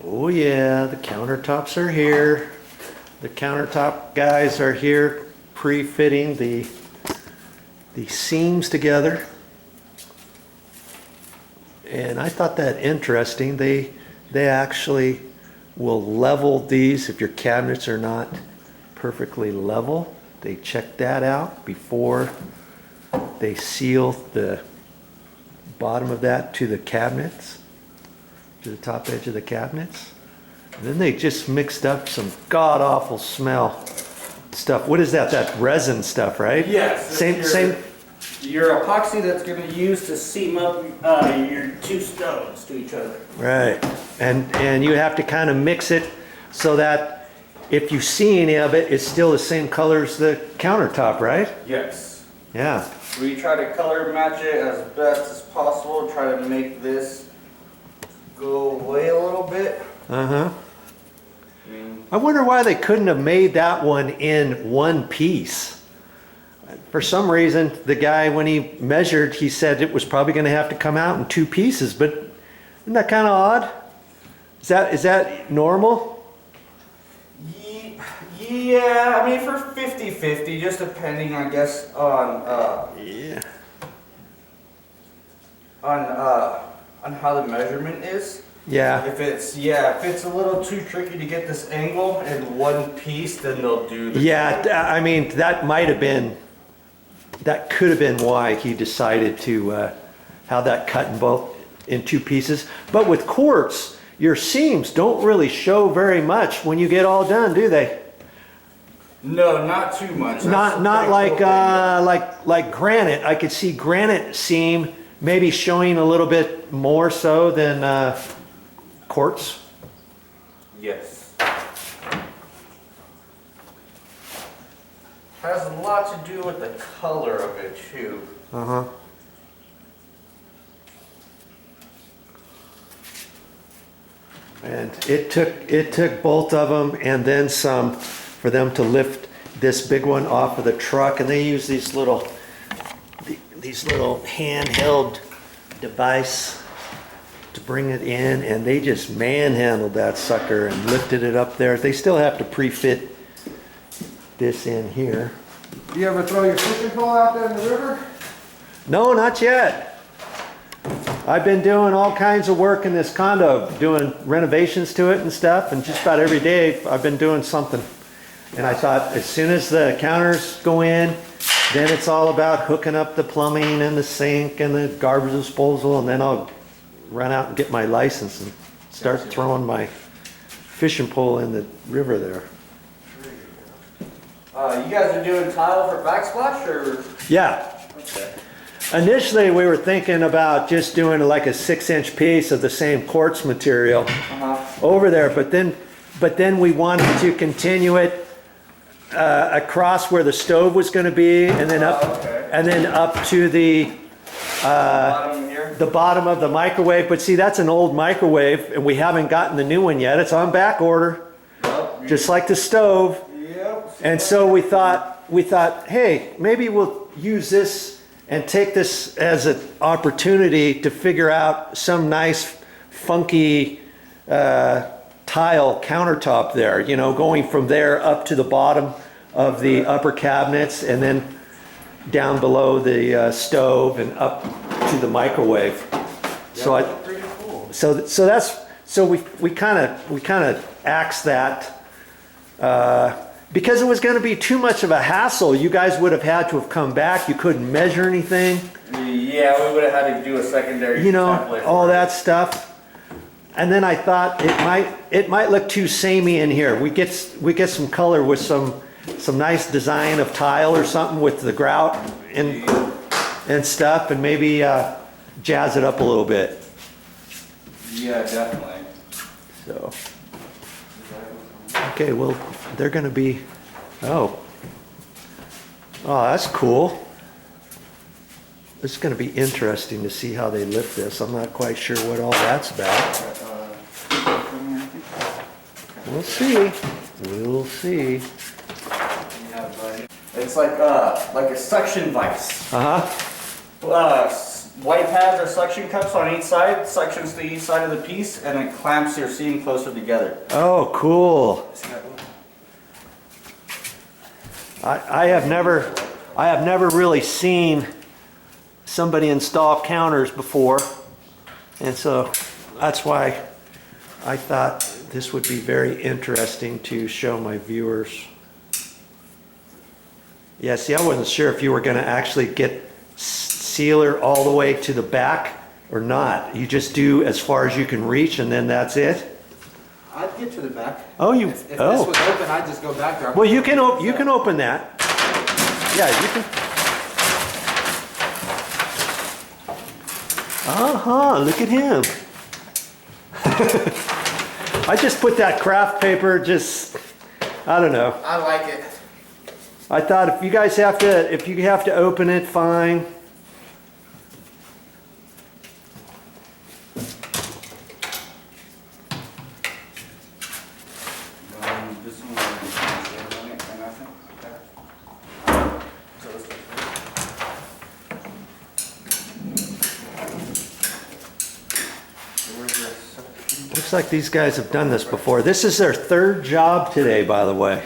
Oh yeah, the countertops are here. The countertop guys are here pre-fitting the seams together. And I thought that interesting. They actually will level these if your cabinets are not perfectly level. They check that out before they seal the bottom of that to the cabinets, to the top edge of the cabinets. And then they just mixed up some god-awful smell stuff. What is that? That resin stuff, right? Yes. Same. Your epoxy that's going to use to seam up your two stones to each other. Right. And you have to kind of mix it so that if you see any of it, it's still the same color as the countertop, right? Yes. Yeah. We try to color match it as best as possible. Try to make this go away a little bit. Uh-huh. I wonder why they couldn't have made that one in one piece. For some reason, the guy, when he measured, he said it was probably going to have to come out in two pieces, but isn't that kind of odd? Is that normal? Yeah, I mean for 50-50, just depending, I guess, on how the measurement is. Yeah. If it's a little too tricky to get this angle in one piece, then they'll do the I mean, that could have been why he decided to have that cut in two pieces. But with quartz, your seams don't really show very much when you get all done, do they? No, not too much. Not like granite. I could see granite seam maybe showing a little bit more so than quartz. Yes. Has a lot to do with the color of it too. Uh-huh. And it took both of them and then some for them to lift this big one off of the truck, and they use these little handheld device to bring it in, and they just manhandled that sucker and lifted it up there. They still have to pre-fit this in here. Do you ever throw your fishing pole out there in the river? No, not yet. I've been doing all kinds of work in this condo, doing renovations to it and stuff, and just about every day I've been doing something. And I thought as soon as the counters go in, then it's all about hooking up the plumbing and the sink and the garbage disposal, and then I'll run out and get my license and start throwing my fishing pole in the river there. You guys are doing tile for Backsplash, or? Yeah. Okay. Initially, we were thinking about just doing like a 6-inch piece of the same quartz material over there, but then we wanted to continue it across where the stove was going to be, and then up to the bottom of the microwave. But see, that's an old microwave, and we haven't gotten the new one yet. It's on back order, just like the stove. Yep. And so we thought, hey, maybe we'll use this and take this as an opportunity to figure out some nice, funky tile countertop there, you know, going from there up to the bottom of the upper cabinets, and then down below the stove and up to the microwave. So we kind of axed that because it was going to be too much of a hassle. You guys would have had to have come back. You couldn't measure anything. Yeah, we would have had to do a secondary. You know, all that stuff. And then I thought it might look too samey in here. We get some color with some nice design of tile or something with the grout and stuff, and maybe jazz it up a little bit. Yeah, definitely. So, okay, well, they're going to be, oh, that's cool. It's going to be interesting to see how they lift this. I'm not quite sure what all that's about. We'll see. We'll see. It's like a suction vise. white pads or suction cups on each side, suctions to each side of the piece, and it clamps your seam closer together. Oh, cool. I have never really seen somebody install counters before, and so that's why I thought this would be very interesting to show my viewers. Yeah, see, I wasn't sure if you were going to actually get sealer all the way to the back or not. You just do as far as you can reach, and then that's it. I'd get to the back. Oh, you. If this oh. was open, I'd just go back there. Well, you can open that. Yeah, you can. Look at him. I just put that craft paper, just, I don't know. I like it. I thought if you guys have to open it, fine. This one on it, and I think that. So let's go. Looks like these guys have done this before. This is their third job today, by the way.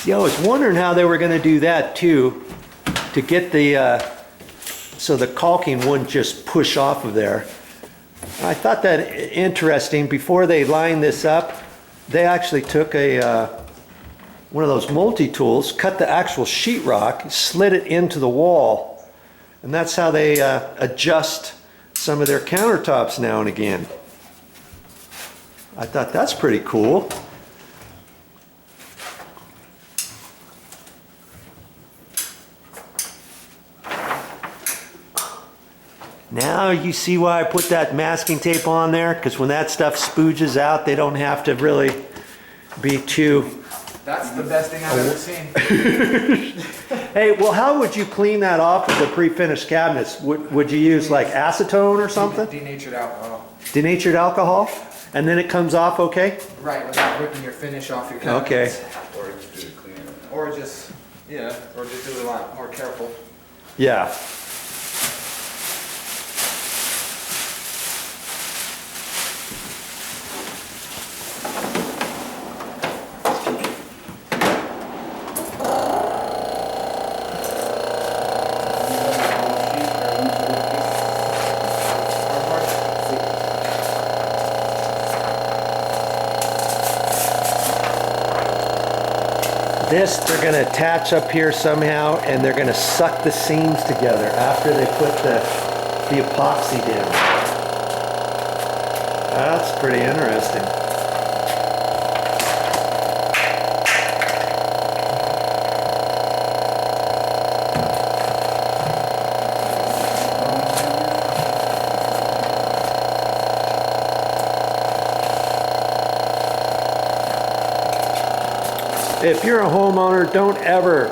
Yeah, I was wondering how they were going to do that too, to get the so the caulking wouldn't just push off of there. I thought that interesting. Before they lined this up, they actually took a one of those multi-tools, cut the actual sheetrock, slid it into the wall, and that's how they adjust some of their countertops now and again. I thought that's pretty cool. Now you see why I put that masking tape on there, because when that stuff spooges out, they don't have to really be too... That's the best thing I've ever seen. Hey, well, how would you clean that off of the pre-finished cabinets? Would you use like acetone or something? Denatured alcohol. Denatured alcohol? And then it comes off okay? Right, without ripping your finish off your cabinets. Okay. Or just do it cleaner. Or just do it a lot more careful. Yeah. This they're going to attach up here somehow, and they're going to suck the seams together after they put the epoxy down. That's pretty interesting. If you're a homeowner, don't ever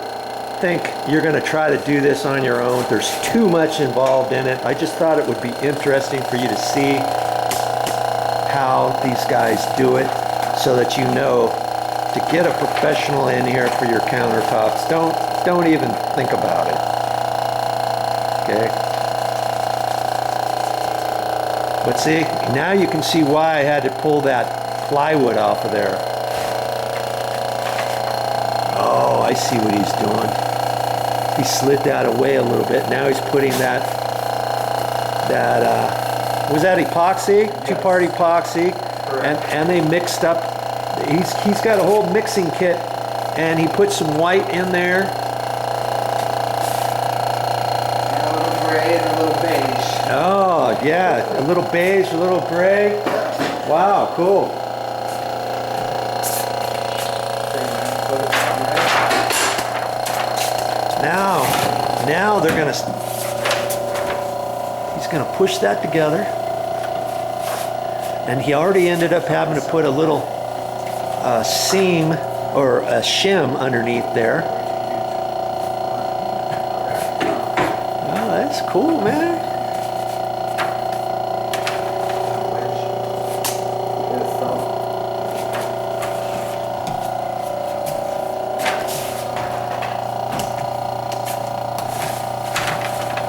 think you're going to try to do this on your own. There's too much involved in it. I just thought it would be interesting for you to see how these guys do it, so that you know to get a professional in here for your countertops. Don't even think about it. Okay? But see, now you can see why I had to pull that plywood off of there. Oh, I see what he's doing. He slid that away a little bit. Now he's putting that was that epoxy? Yes. Two-part epoxy. Correct. And they mixed up. He's got a whole mixing kit, and he put some white in there. And a little gray and a little beige. Oh, yeah. A little beige, a little gray. Wow, cool. Now they're gonna, he's gonna push that together, and he already ended up having to put a little seam or a shim underneath there. Oh, that's cool, man.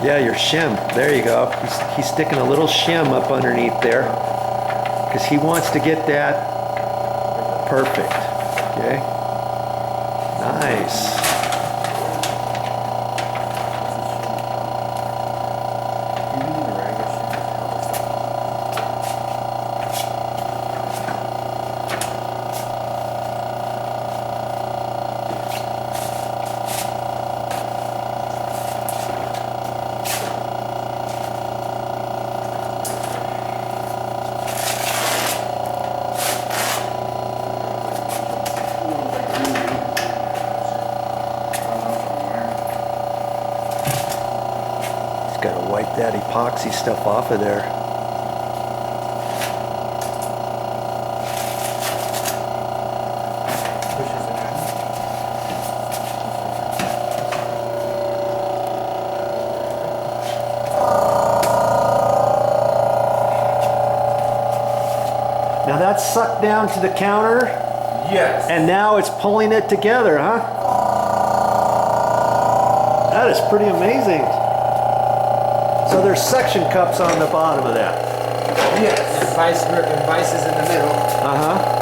Yeah, your shim. There you go. He's sticking a little shim up underneath there because he wants to get that perfect. Okay. Nice. Gotta wipe that epoxy stuff off of there. Now that's sucked down to the counter, Yes. and now it's pulling it together, huh? That is pretty amazing. So there's suction cups on the bottom of that. Yes. And vice is in the middle. Uh-huh.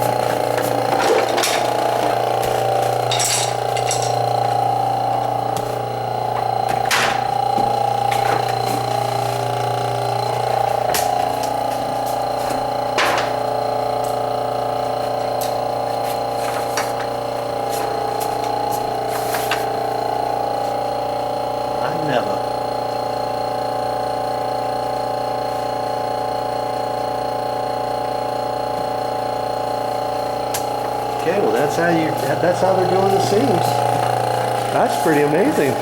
I never. Okay, well that's how they're doing the seams. That's pretty amazing.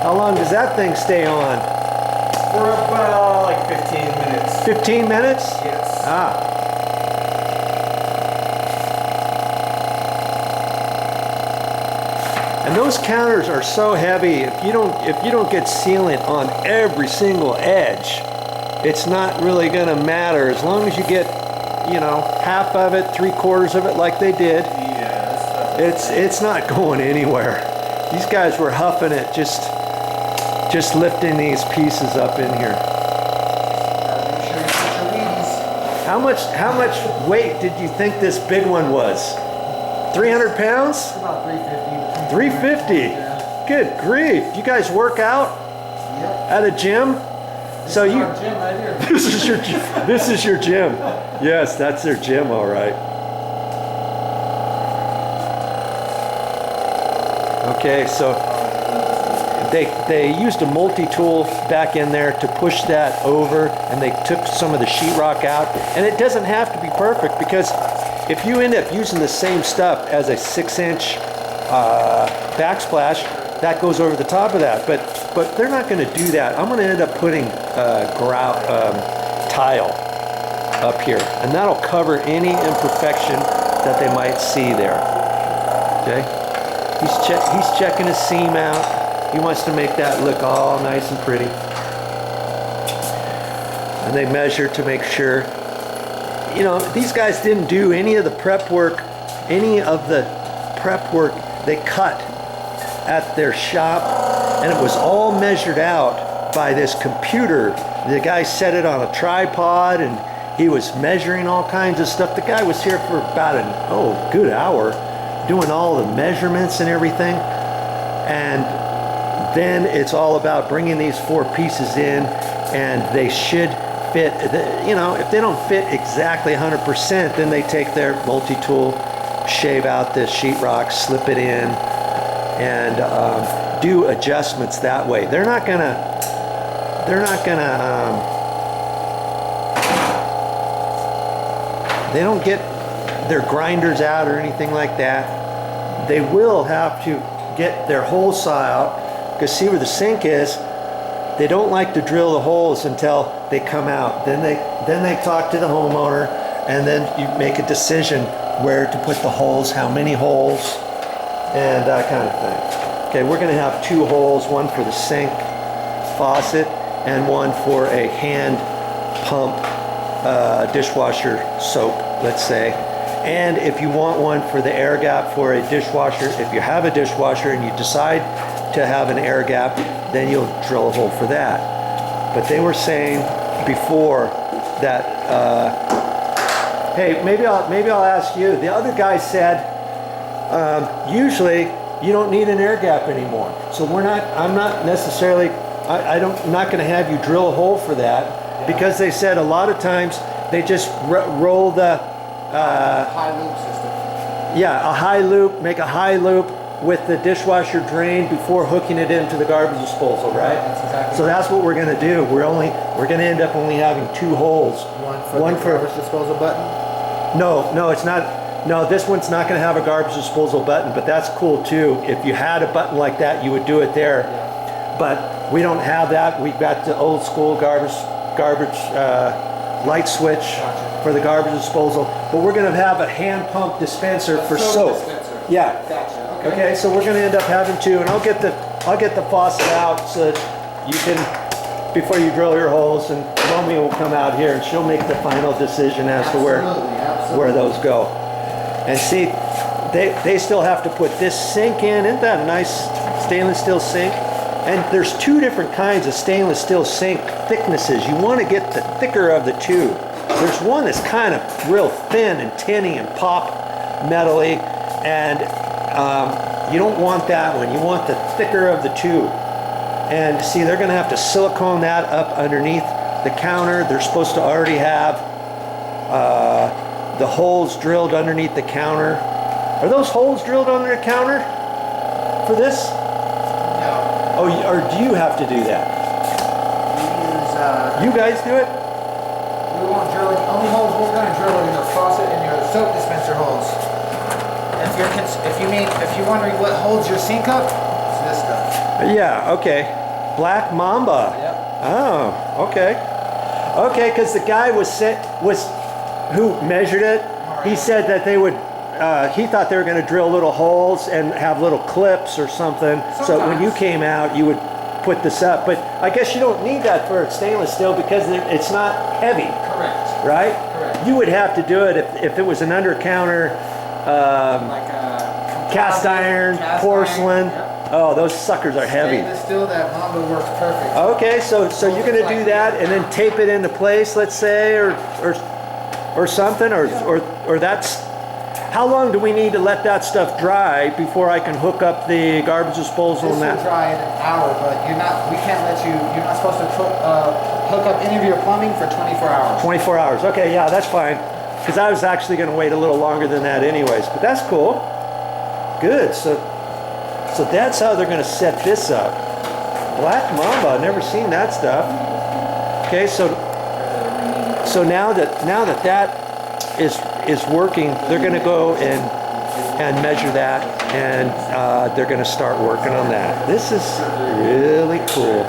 How long does that thing stay on? For about like 15 minutes. 15 minutes? Yes. Ah. And those counters are so heavy. If you don't get sealant on every single edge, it's not really going to matter. As long as you get, you know, half of it, 3/4 of it, like they did, Yes. it's not going anywhere. These guys were huffing it, just lifting these pieces up in here. Make sure you put your weeds. How much weight did you think this big one was? 300 pounds? About 350. 350. Yeah. Good grief. You guys work out Yep. at a gym? So This is you our gym right here. this is your gym. Yes, that's their gym, all right. Okay, so they used a multi-tool back in there to push that over, and they took some of the sheetrock out. And it doesn't have to be perfect, because if you end up using the same stuff as a 6-inch backsplash, that goes over the top of that. But they're not going to do that. I'm going to end up putting tile up here, and that'll cover any imperfection that they might see there. Okay, he's checking his seam out. He wants to make that look all nice and pretty. And they measure to make sure. You know, these guys didn't do any of the prep work. Any of the prep work they cut at their shop, and it was all measured out by this computer. The guy set it on a tripod, and he was measuring all kinds of stuff. The guy was here for about a good hour doing all the measurements and everything. And then it's all about bringing these 4 pieces in, and they should fit. You know, if they don't fit exactly 100%, then they take their multi-tool, shave out the sheetrock, slip it in, and do adjustments that way. They're not gonna they don't get their grinders out or anything like that. They will have to get their hole saw out, because see where the sink is, they don't like to drill the holes until they come out. Then they talk to the homeowner, and then you make a decision where to put the holes, how many holes, and that kind of thing. Okay, we're going to have 2 holes, one for the sink faucet and one for a hand pump dishwasher soap, let's say. And if you want one for the air gap for a dishwasher, if you have a dishwasher and you decide to have an air gap, then you'll drill a hole for that. But they were saying before that, hey, maybe I'll ask you. The other guy said, usually you don't need an air gap anymore. So I'm not necessarily, I'm not going to have you drill a hole for that, because they said a lot of times they just roll the High loop system. yeah, a high loop, make a high loop with the dishwasher drain before hooking it into the garbage disposal, right? That's exactly So that's what we're going to do. We're going to end up only having 2 holes. One for the garbage disposal button? No, it's not. No, this one's not going to have a garbage disposal button, but that's cool too. If you had a button like that, you would do it there. Yeah. But we don't have that. We've got the old school garbage light switch for the garbage disposal. But we're going to have a hand pump dispenser for soap. Dispenser. Yeah. Gotcha. Okay, so we're going to end up having 2, and I'll get the faucet out so that you can, before you drill your holes, and Romy will come out here and she'll make the final decision as to where those go. And see, they still have to put this sink in. Isn't that a nice stainless steel sink? And there's 2 different kinds of stainless steel sink thicknesses. You want to get the thicker of the 2. There's one that's kind of real thin and tinny and pop metally, and you don't want that one. You want the thicker of the 2. And see, they're going to have to silicone that up underneath the counter. They're supposed to already have the holes drilled underneath the counter. Are those holes drilled under the counter for this? No. Oh, or do you have to do that? We use, You guys do it? we won't drill it. Only holes we're going to drill are your faucet and your soap dispenser holes. If you're wondering what holds your sink up, it's this stuff. Yeah, okay. Black Mamba. Yep. Oh, okay. Okay, because the guy who measured it, he said that they would, he thought they were going to drill little holes and have little clips or something. So when you came out, you would put this up. But I guess you don't need that for stainless steel because it's not heavy, Correct. right? Correct. You would have to do it if it was an under-counter Like cast iron, porcelain. Yep. Oh, those suckers are heavy. Stainless steel, that Mamba works perfect. Okay, so you're gonna do that and then tape it into place, let's say, or something, or that's. How long do we need to let that stuff dry before I can hook up the garbage disposal This and will that? dry in an hour, but you're not supposed to hook up any of your plumbing for 24 hours. 24 hours. Okay, yeah, that's fine. Because I was actually gonna wait a little longer than that anyways, but that's cool. Good. So that's how they're gonna set this up. Black Mamba. I've never seen that stuff. Okay, so now that is working, they're going to go and measure that, and they're going to start working on that. This is really cool.